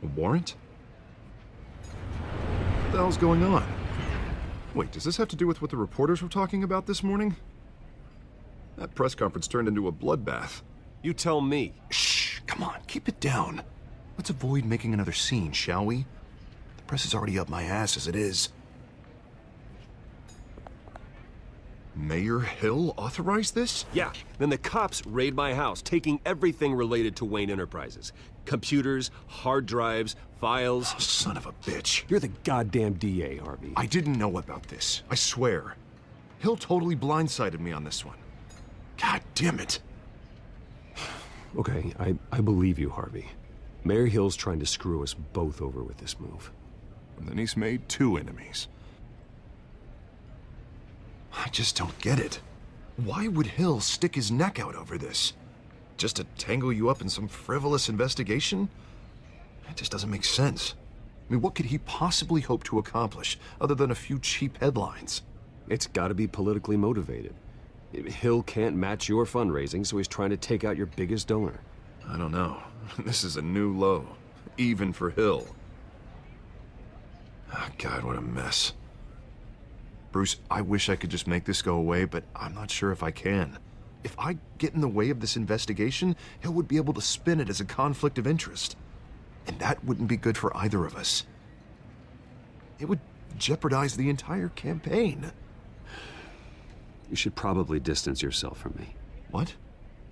A warrant? What the hell's going on? Wait, does this have to do with what the reporters were talking about this morning? That press conference turned into a bloodbath. You tell me. Shh, come on, keep it down. Let's avoid making another scene, shall we? The press is already up my ass as it is. Mayor Hill authorized this? Yeah, then the cops raid my house, taking everything related to Wayne Enterprises. Computers, hard drives, files. Oh, son of a bitch. You're the goddamn DA, Harvey. I didn't know about this, I swear. Hill totally blindsided me on this one. God damn it. Okay, I believe you, Harvey. Mayor Hill's trying to screw us both over with this move. And then he's made 2 enemies. I just don't get it. Why would Hill stick his neck out over this? Just to tangle you up in some frivolous investigation? It just doesn't make sense. I mean, what could he possibly hope to accomplish other than a few cheap headlines? It's gotta be politically motivated. Hill can't match your fundraising, so he's trying to take out your biggest donor. I don't know. This is a new low, even for Hill. Oh, God, what a mess. Bruce, I wish I could just make this go away, but I'm not sure if I can. If I get in the way of this investigation, Hill would be able to spin it as a conflict of interest. And that wouldn't be good for either of us. It would jeopardize the entire campaign. You should probably distance yourself from me. What?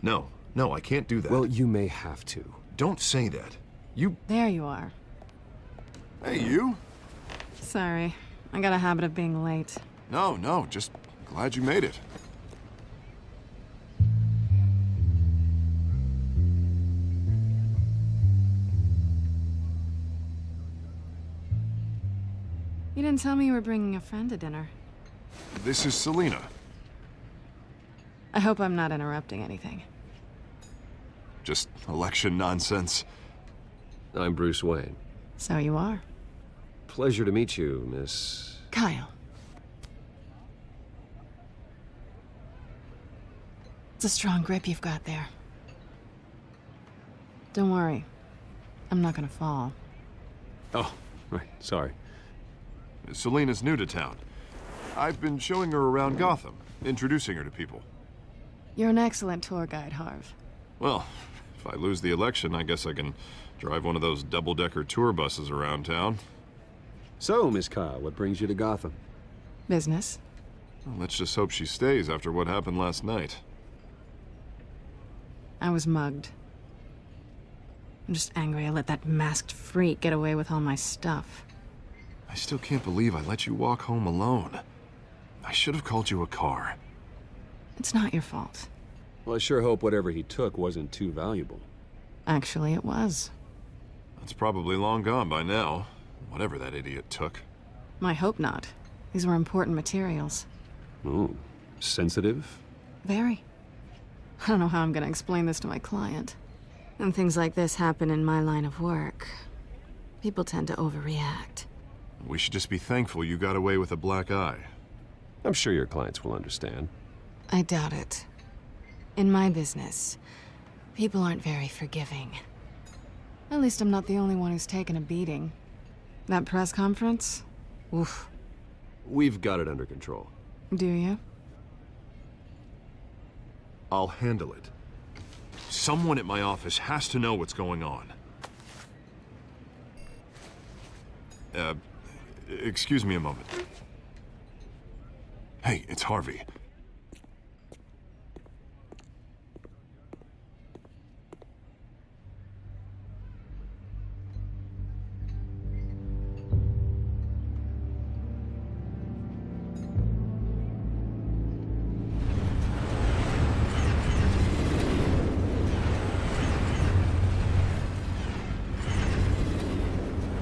No, I can't do that. Well, you may have to. Don't say that. You... There you are. Hey, you? Sorry. I got a habit of being late. No, just glad you made it. You didn't tell me you were bringing a friend to dinner. This is Selena. I hope I'm not interrupting anything. Just election nonsense. I'm Bruce Wayne. So you are. Pleasure to meet you, Miss... Kyle. It's a strong grip you've got there. Don't worry. I'm not gonna fall. Oh, right, sorry. Selena's new to town. I've been showing her around Gotham, introducing her to people. You're an excellent tour guide, Harv. Well, if I lose the election, I guess I can drive one of those double-decker tour buses around town. So, Miss Kyle, what brings you to Gotham? Business. Well, let's just hope she stays after what happened last night. I was mugged. I'm just angry I let that masked freak get away with all my stuff. I still can't believe I let you walk home alone. I should have called you a car. It's not your fault. Well, I sure hope whatever he took wasn't too valuable. Actually, it was. It's probably long gone by now, whatever that idiot took. I hope not. These were important materials. Ooh, sensitive? Very. I don't know how I'm gonna explain this to my client. And things like this happen in my line of work. People tend to overreact. We should just be thankful you got away with a black eye. I'm sure your clients will understand. I doubt it. In my business, people aren't very forgiving. At least I'm not the only one who's taken a beating. That press conference? Oof. We've got it under control. Do you? I'll handle it. Someone at my office has to know what's going on. Excuse me a moment. Hey, it's Harvey.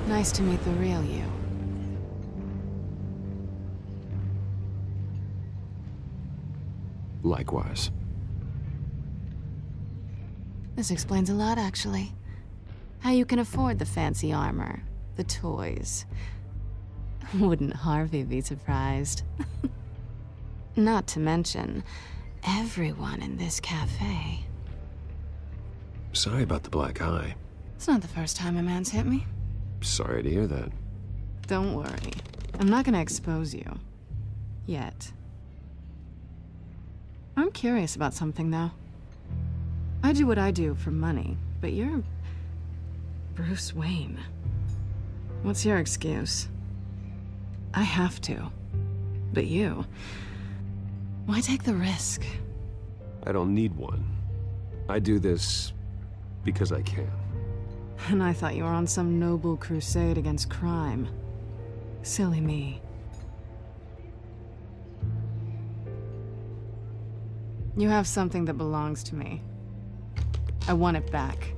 Nice to meet the real you. Likewise. This explains a lot, actually. How you can afford the fancy armor, the toys. Wouldn't Harvey be surprised? Not to mention, everyone in this cafe. Sorry about the black eye. It's not the first time a man's hit me. Sorry to hear that. Don't worry. I'm not gonna expose you. Yet. I'm curious about something, though. I do what I do for money, but you're... Bruce Wayne. What's your excuse? I have to. But you... Why take the risk? I don't need one. I do this because I can. And I thought you were on some noble crusade against crime. Silly me. You have something that belongs to me. I want it back.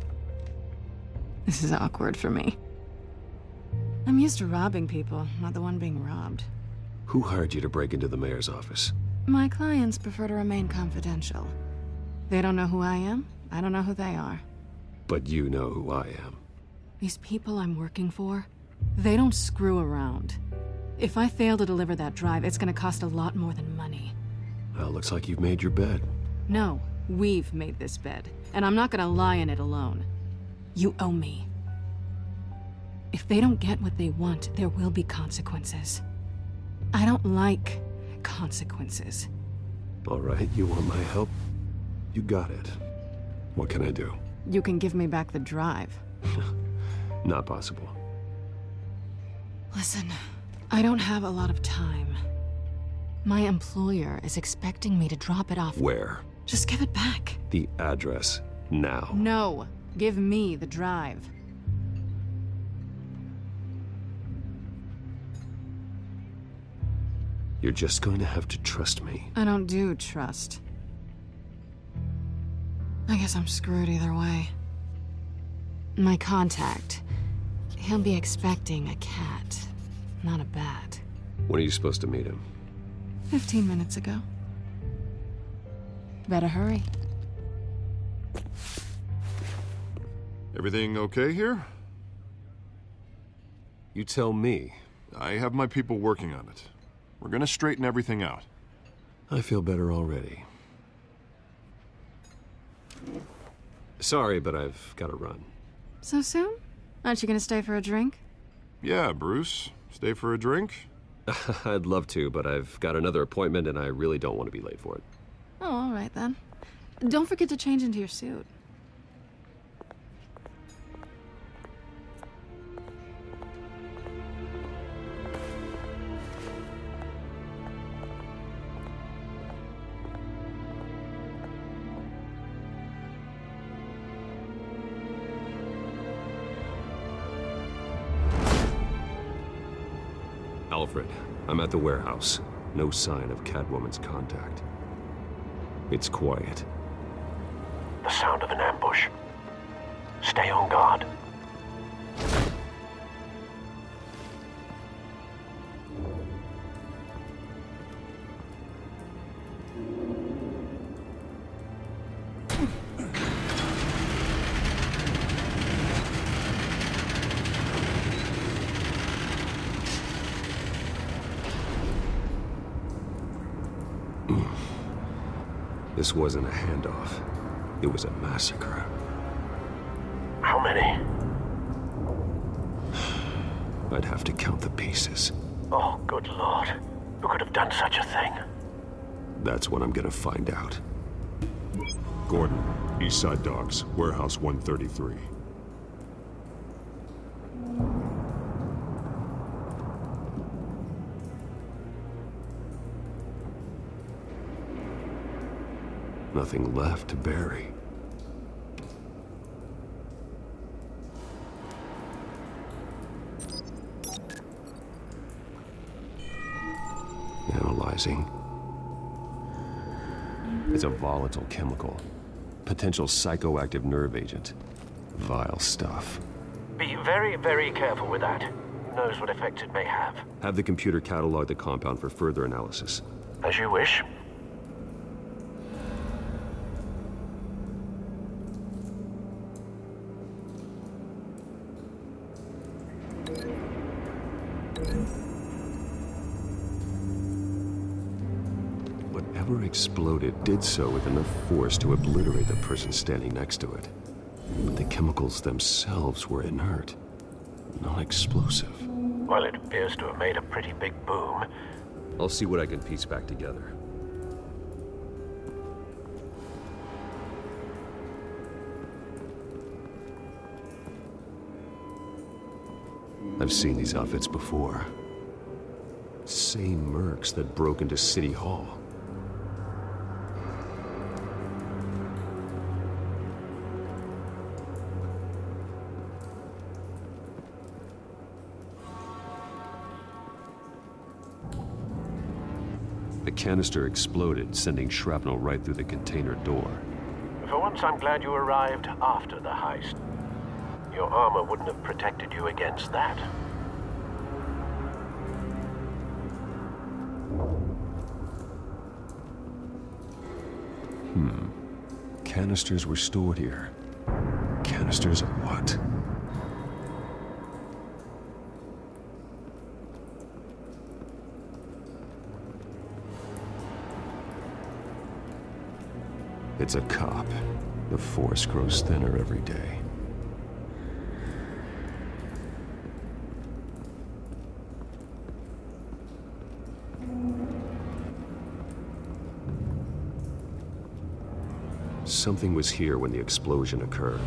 This is awkward for me. I'm used to robbing people, not the one being robbed. Who hired you to break into the mayor's office? My clients prefer to remain confidential. They don't know who I am, I don't know who they are. But you know who I am. These people I'm working for, they don't screw around. If I fail to deliver that drive, it's gonna cost a lot more than money. Well, looks like you've made your bed. No, we've made this bed, and I'm not gonna lie in it alone. You owe me. If they don't get what they want, there will be consequences. I don't like consequences. All right, you want my help? You got it. What can I do? You can give me back the drive. Not possible. Listen, I don't have a lot of time. My employer is expecting me to drop it off. Where? Just give it back. The address, now. No, give me the drive. You're just going to have to trust me. I don't do trust. I guess I'm screwed either way. My contact, he'll be expecting a cat, not a bat. When are you supposed to meet him? 15 minutes ago. Better hurry. Everything okay here? You tell me. I have my people working on it. We're gonna straighten everything out. I feel better already. Sorry, but I've got to run. So soon? Aren't you gonna stay for a drink? Yeah, Bruce. Stay for a drink? I'd love to, but I've got another appointment and I really don't want to be late for it. Oh, all right then. Don't forget to change into your suit. Alfred, I'm at the warehouse. No sign of Catwoman's contact. It's quiet. The sound of an ambush. Stay on guard. This wasn't a handoff. It was a massacre. How many? I'd have to count the pieces. Oh, good Lord. Who could have done such a thing? That's what I'm gonna find out. Gordon, East Side Docks, Warehouse 133. Nothing left to bury. Analyzing. It's a volatile chemical. Potential psychoactive nerve agent. Vile stuff. Be very, very careful with that. Who knows what effect it may have. Have the computer catalog the compound for further analysis. As you wish. Whatever exploded did so with enough force to obliterate the person standing next to it. But the chemicals themselves were inert. Non-explosive. Well, it appears to have made a pretty big boom. I'll see what I can piece back together. I've seen these outfits before. Same mercs that broke into City Hall. The canister exploded, sending shrapnel right through the container door. For once, I'm glad you arrived after the heist. Your armor wouldn't have protected you against that. Canisters were stored here. Canisters of what? It's a cop. The force grows thinner every day. Something was here when the explosion occurred.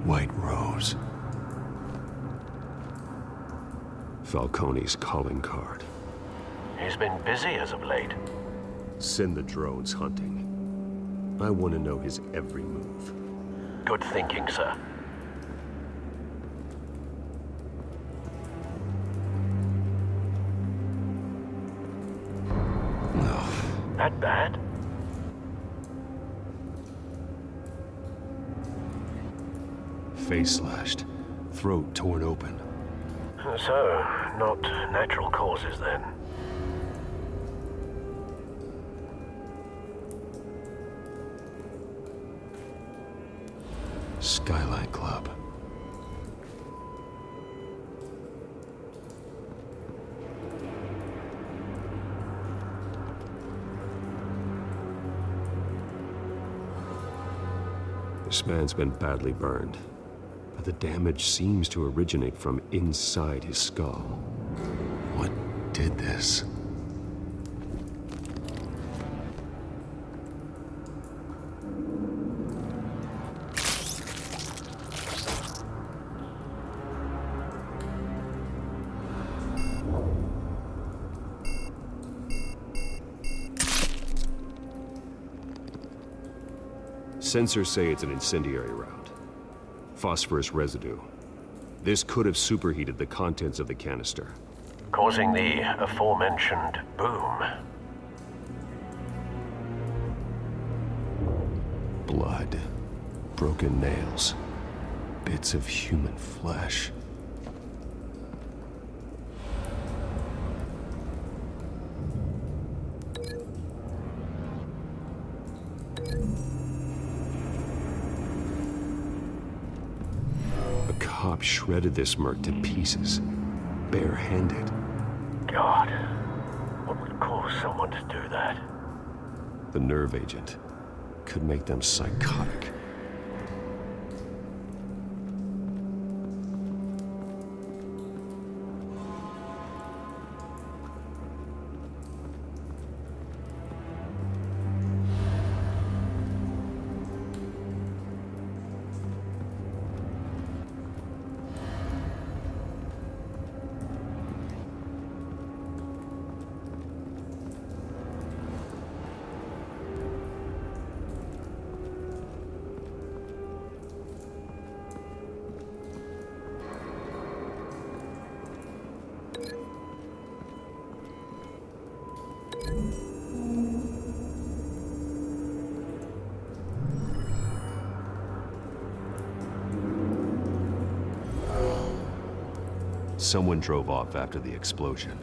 White Rose. Falcone's calling card. He's been busy as of late. Send the drones hunting. I want to know his every move. Good thinking, sir. That bad? Face slashed, throat torn open. So, not natural causes then. Skyline Club. This man's been badly burned, but the damage seems to originate from inside his skull. What did this? Sensors say it's an incendiary round. Phosphorus residue. This could have superheated the contents of the canister. Causing the aforementioned boom. Blood. Broken nails. Bits of human flesh. A cop shredded this merc to pieces, barehanded. God, what would cause someone to do that? The nerve agent could make them psychotic. Someone drove off after the explosion.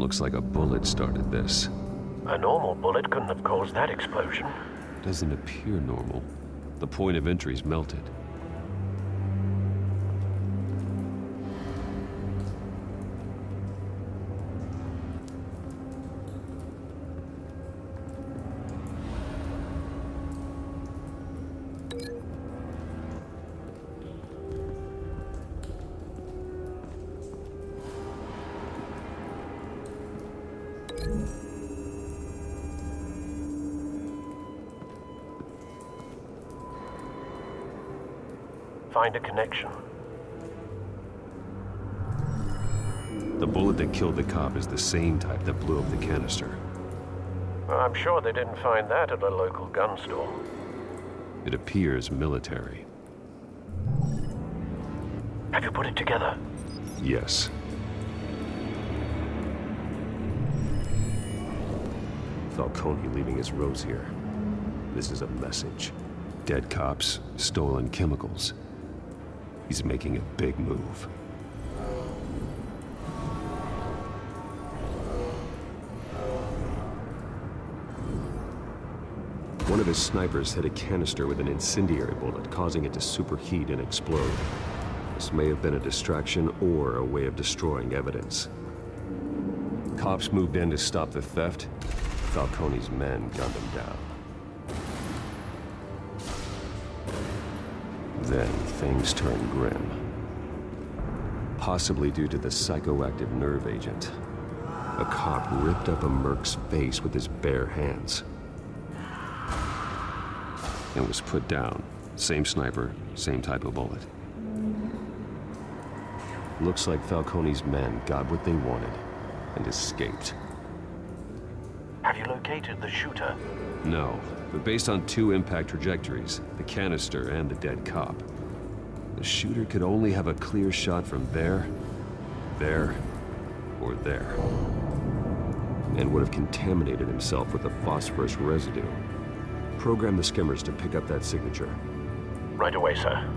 Looks like a bullet started this. A normal bullet couldn't have caused that explosion. Doesn't appear normal. The point of entry's melted. Find a connection. The bullet that killed the cop is the same type that blew up the canister. Well, I'm sure they didn't find that at a local gun store. It appears military. Have you put it together? Yes. Falcone leaving his rose here. This is a message. Dead cops, stolen chemicals. He's making a big move. One of his snipers hit a canister with an incendiary bullet, causing it to superheat and explode. This may have been a distraction or a way of destroying evidence. Cops moved in to stop the theft. Falcone's men gunned him down. Then things turned grim. Possibly due to the psychoactive nerve agent. A cop ripped up a merc's face with his bare hands. And was put down. Same sniper, same type of bullet. Looks like Falcone's men got what they wanted and escaped. Have you located the shooter? No, but based on two impact trajectories, the canister and the dead cop, the shooter could only have a clear shot from there, or there. And would have contaminated himself with the phosphorus residue. Program the skimmers to pick up that signature. Right away, sir.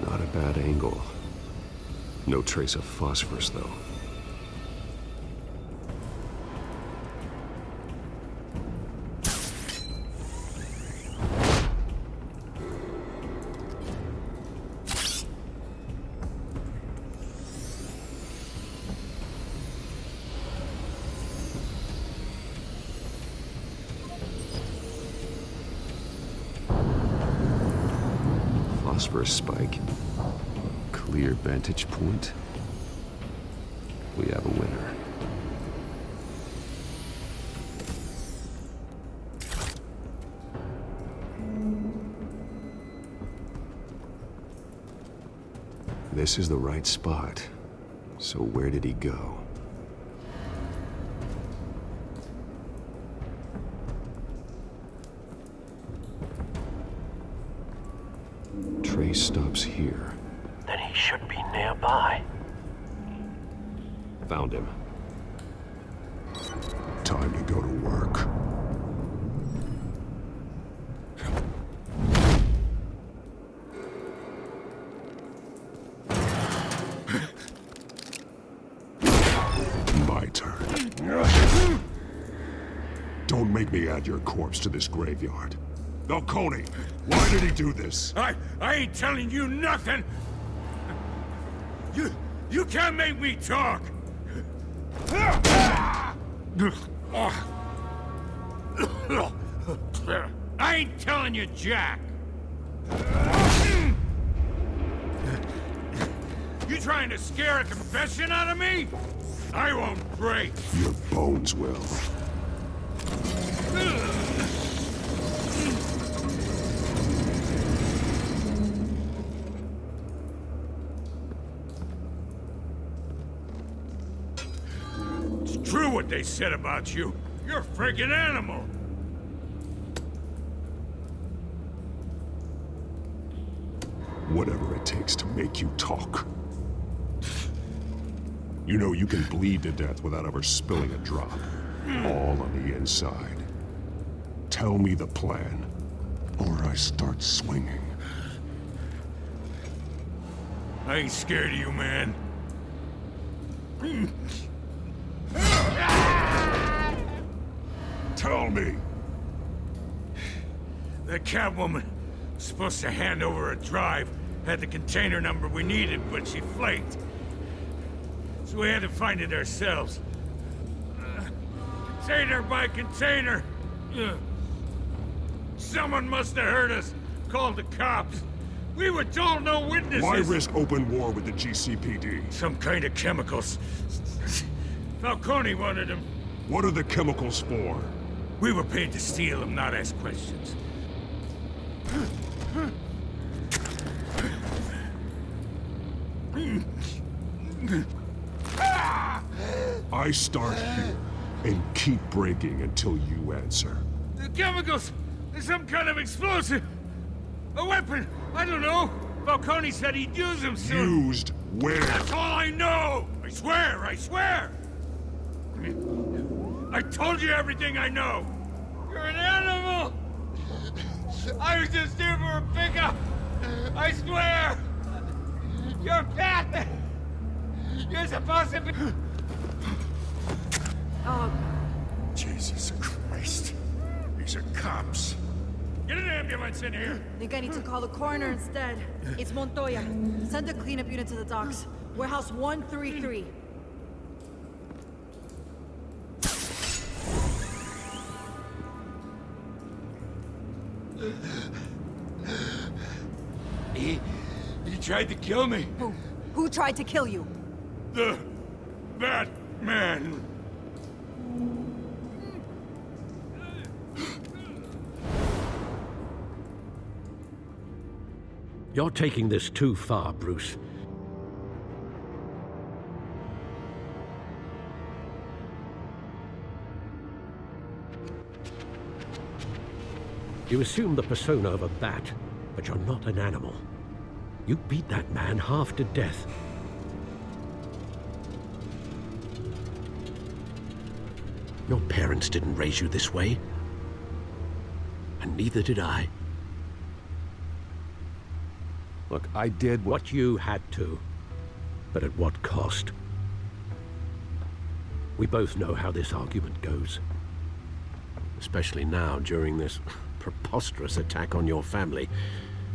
Not a bad angle. No trace of phosphorus, though. Phosphorus spike. Clear vantage point. We have a winner. This is the right spot. So where did he go? Trace stops here. Then he should be nearby. Found him. Time to go to work. My turn. Don't make me add your corpse to this graveyard. Falcone, why did he do this? I ain't telling you nothing! You can't make me talk! I ain't telling you, Jack! You trying to scare a confession out of me? I won't break! Your bones will. True what they said about you. You're a friggin' animal. Whatever it takes to make you talk. You know you can bleed to death without ever spilling a drop. All on the inside. Tell me the plan, or I start swinging. I ain't scared of you, man. Tell me! That Catwoman was supposed to hand over a drive, had the container number we needed, but she flaked. So we had to find it ourselves. Container by container. Someone must have heard us, called the cops. We were told no witnesses. Why risk open war with the GCPD? Some kind of chemicals. Falcone wanted them. What are the chemicals for? We were paid to steal them, not ask questions. I start here and keep breaking until you answer. The chemicals! There's some kind of explosive! A weapon! I don't know! Falcone said he'd use them soon! Used where? That's all I know! I swear! I swear! I told you everything I know! You're an animal! I was just here for a pickup! I swear! You're a cat! You're supposed to be... Oh, Jesus Christ. These are cops. Get an ambulance in here! think I need to call the coroner instead. It's Montoya. Send a cleanup unit to the docks. Warehouse 133. He tried to kill me. Who tried to kill you? The Batman. You're taking this too far, Bruce. You assume the persona of a bat, but you're not an animal. You beat that man half to death. Your parents didn't raise you this way. And neither did I. Look, I did What you had to, but at what cost? We both know how this argument goes. Especially now, during this preposterous attack on your family.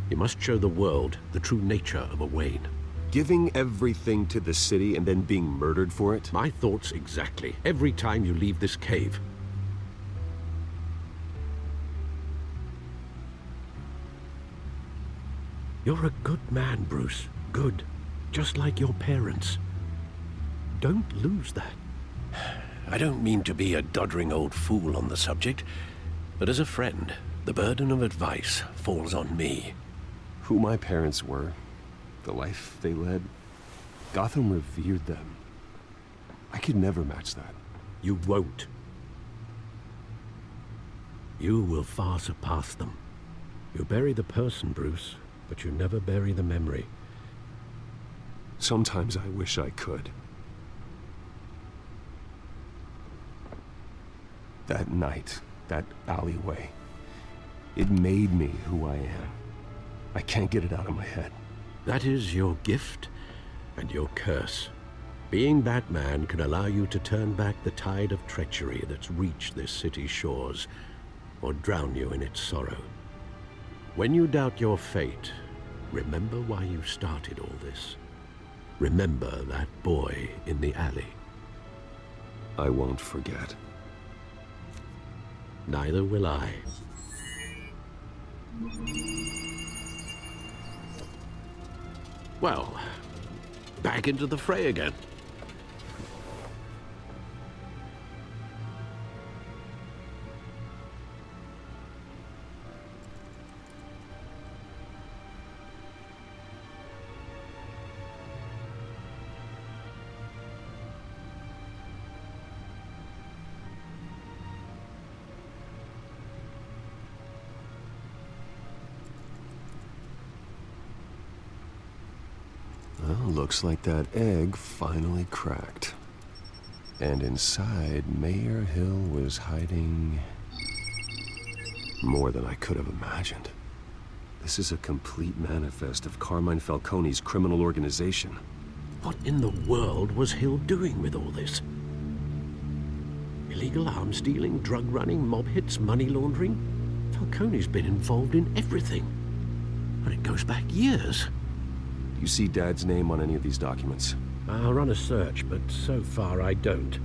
You must show the world the true nature of a Wayne. Giving everything to the city and then being murdered for it? My thoughts exactly, every time you leave this cave. You're a good man, Bruce. Good. Just like your parents. Don't lose that. I don't mean to be a doddering old fool on the subject, but as a friend, the burden of advice falls on me. Who my parents were, the life they led, Gotham revered them. I could never match that. You won't. You will far surpass them. You bury the person, Bruce, but you never bury the memory. Sometimes I wish I could. That night, that alleyway, it made me who I am. I can't get it out of my head. That is your gift and your curse. Being Batman can allow you to turn back the tide of treachery that's reached this city's shores, or drown you in its sorrow. When you doubt your fate, remember why you started all this. Remember that boy in the alley. I won't forget. Neither will I. Well, back into the fray again. Well, looks like that egg finally cracked. And inside, Mayor Hill was hiding more than I could have imagined. This is a complete manifest of Carmine Falcone's criminal organization. What in the world was Hill doing with all this? Illegal arms dealing, drug running, mob hits, money laundering? Falcone's been involved in everything. And it goes back years. Do you see Dad's name on any of these documents? I'll run a search, but so far I don't.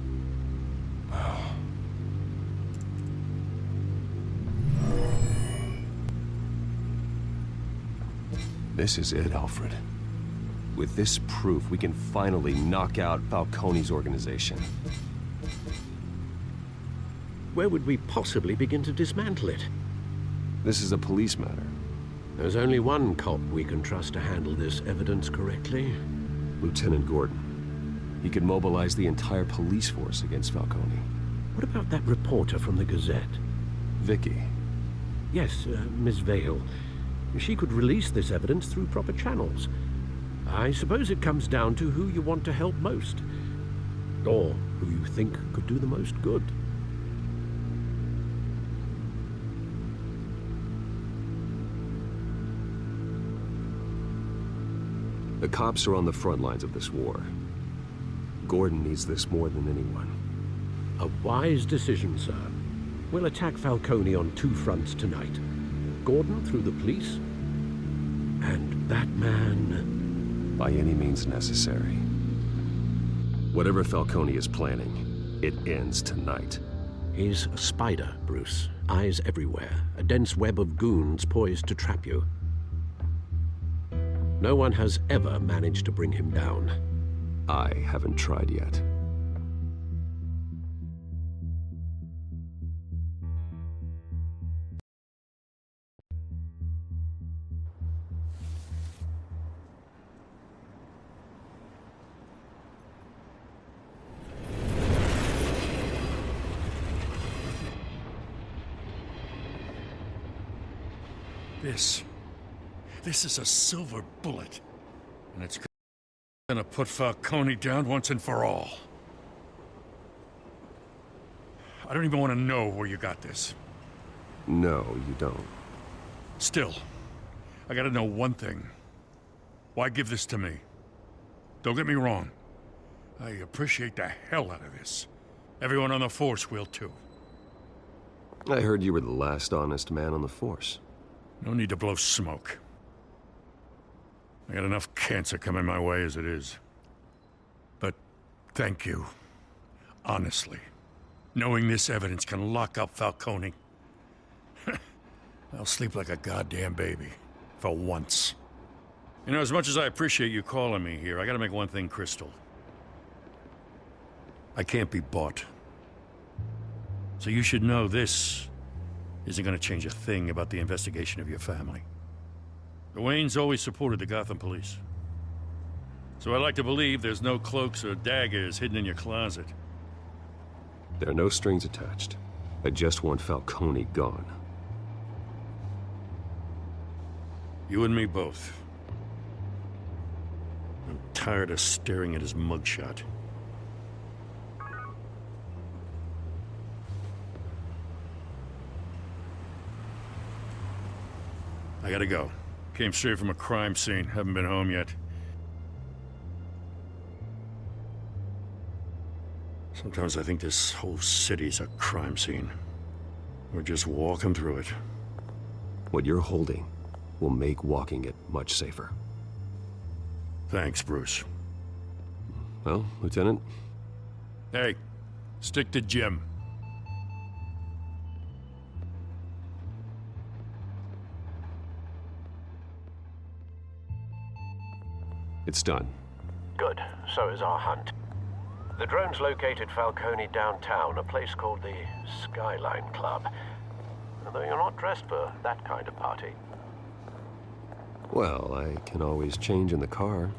This is it, Alfred. With this proof, we can finally knock out Falcone's organization. Where would we possibly begin to dismantle it? This is a police matter. There's only one cop we can trust to handle this evidence correctly. Lieutenant Gordon. He could mobilize the entire police force against Falcone. What about that reporter from the Gazette? Vicky. Yes, Miss Vale. She could release this evidence through proper channels. I suppose it comes down to who you want to help most. Or who you think could do the most good. The cops are on the front lines of this war. Gordon needs this more than anyone. A wise decision, sir. We'll attack Falcone on two fronts tonight. Gordon through the police, and that man... By any means necessary. Whatever Falcone is planning, it ends tonight. He's a spider, Bruce. Eyes everywhere. A dense web of goons poised to trap you. No one has ever managed to bring him down. I haven't tried yet. This is a silver bullet, and it's gonna put Falcone down once and for all. I don't even want to know where you got this. No, you don't. Still, I gotta know one thing. Why give this to me? Don't get me wrong. I appreciate the hell out of this. Everyone on the Force will too. I heard you were the last honest man on the Force. No need to blow smoke. I got enough cancer coming my way as it is. But thank you. Honestly. Knowing this evidence can lock up Falcone. I'll sleep like a goddamn baby. For once. You know, as much as I appreciate you calling me here, I gotta make one thing crystal. I can't be bought. So you should know this isn't gonna change a thing about the investigation of your family. The Waynes always supported the Gotham police. So I like to believe there's no cloaks or daggers hidden in your closet. There are no strings attached. I just want Falcone gone. You and me both. I'm tired of staring at his mugshot. I gotta go. Came straight from a crime scene. Haven't been home yet. Sometimes I think this whole city's a crime scene. We're just walking through it. What you're holding will make walking it much safer. Thanks, Bruce. Well, Lieutenant? Hey, stick to Jim. It's done. Good. So is our hunt. The drones located Falcone downtown, a place called the Skyline Club. Although you're not dressed for that kind of party. Well, I can always change in the car.